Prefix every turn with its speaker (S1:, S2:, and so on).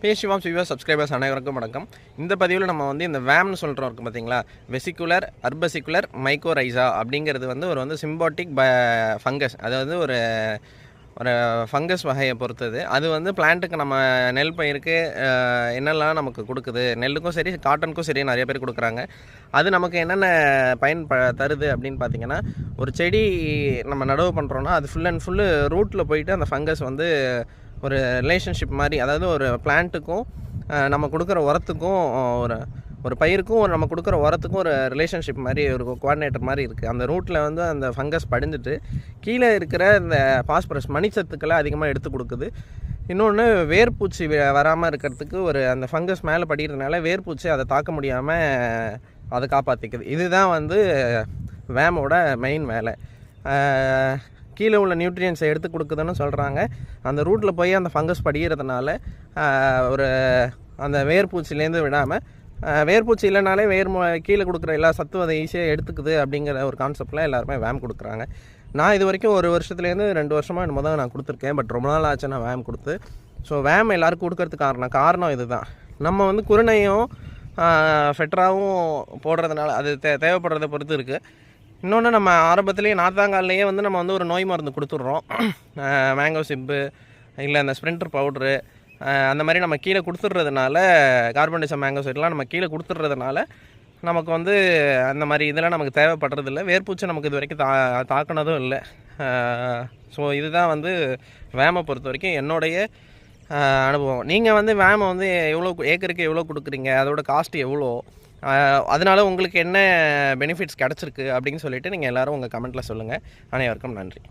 S1: பேசிவாம் Siva subscribers அனைவருக்கும் வணக்கம். இந்த பதிவில் நம்ம வந்து இந்த வேம்னு சொல்கிறோம் இருக்குது பார்த்தீங்களா, வெசிகுலர் அர்பசிகுலர் மைக்கோரைசா அப்படிங்கிறது வந்து ஒரு சிம்பாட்டிக் ஃபங்கஸ். அதாவது ஒரு ஃபங்கஸ் வகையை பொறுத்தது. அது வந்து பிளான்ட்டுக்கு நம்ம நெல் பயிருக்கு என்னெல்லாம் நமக்கு கொடுக்குது, நெல்லுக்கும் சரி காட்டனுக்கும் சரி நிறைய பேர் கொடுக்குறாங்க. அது நமக்கு என்னென்ன பயன் தருது அப்படின்னு பார்த்தீங்கன்னா, ஒரு செடி நம்ம நடவு பண்ணுறோன்னா அது ஃபுல் அண்ட் ஃபுல்லு ரூட்டில் போயிட்டு அந்த ஃபங்கஸ் வந்து ஒரு ரிலேஷன்ஷிப் மாதிரி, அதாவது ஒரு பிளான்ட்டுக்கும் நம்ம கொடுக்குற உரத்துக்கும் ஒரு பயிருக்கும் நம்ம கொடுக்குற உரத்துக்கும் ஒரு ரிலேஷன்ஷிப் மாதிரி, ஒரு கோஆர்டினேட்டர் மாதிரி இருக்குது. அந்த ரூட்டில் வந்து அந்த ஃபங்கஸ் படிஞ்சிட்டு கீழே இருக்கிற இந்த பாஸ்பரஸ் மணிச்சத்துக்களை அதிகமாக எடுத்து கொடுக்குது. இன்னொன்று, வேர்பூச்சி வராமல் இருக்கிறதுக்கு அந்த ஃபங்கஸ் மேலே படிக்கிறதுனால வேர்பூச்சி அதை தாக்க முடியாமல் அதை காப்பாற்றிக்குது. இதுதான் வந்து வேமோட மெயின் வேலை. கீழே உள்ள நியூட்ரியன்ஸை எடுத்து கொடுக்குதுன்னு சொல்கிறாங்க. அந்த ரூட்டில் போய் அந்த ஃபங்கஸ் படிக்கிறதுனால அந்த வேர்பூச்சிலேருந்து விடாமல், வேர்பூச்சி இல்லைனாலே கீழே கொடுக்குற எல்லா சத்தும் அதை ஈஸியாக எடுத்துக்குது அப்படிங்கிற ஒரு கான்செப்டில் எல்லாருமே வேம் கொடுக்குறாங்க. நான் இது வரைக்கும் 1 வருஷத்துலேருந்து 2 வருஷமாக என்னமோ தான் நான் கொடுத்துருக்கேன். பட் ரொம்ப நாள் ஆச்சு நான் வேம் கொடுத்து. ஸோ வேம் எல்லாருக்கும் கொடுக்கறதுக்கு காரணம் இது தான். நம்ம வந்து குருணையும் ஃபெட்ராவும் போடுறதுனால அது தேவைப்படுறத பொறுத்து இருக்குது. இன்னொன்று, நம்ம ஆரம்பத்துலேயே நார்த்தாங்கால்லையே வந்து நம்ம வந்து ஒரு நோய் மருந்து கொடுத்துட்றோம். மேங்கோ சிப்பு இல்லை அந்த ஸ்ப்ரிண்டர் பவுட்ரு அந்த மாதிரி நம்ம கீழே கொடுத்துட்றதுனால, கார்பன்டைசம் மேங்கோ சைட்லாம் நம்ம கீழே கொடுத்துட்றதுனால நமக்கு வந்து அந்த மாதிரி இதெல்லாம் நமக்கு தேவைப்படுறதில்ல. வேர்பூச்சி நமக்கு இது வரைக்கும் தாக்குனதும் இல்லை. ஸோ இதுதான் வந்து வேமை பொறுத்த வரைக்கும் என்னுடைய அனுபவம். நீங்கள் வந்து வேமை வந்து எவ்வளோ ஏக்கருக்கு எவ்வளோ கொடுக்குறீங்க, அதோட காஸ்ட்டு எவ்வளோ, அதனால் உங்களுக்கு என்ன பெனிஃபிட்ஸ் கிடச்சிருக்கு அப்படின்னு சொல்லிவிட்டு நீங்கள் எல்லோரும் உங்கள் கமெண்ட்டில் சொல்லுங்கள். அனைவருக்கும் நன்றி.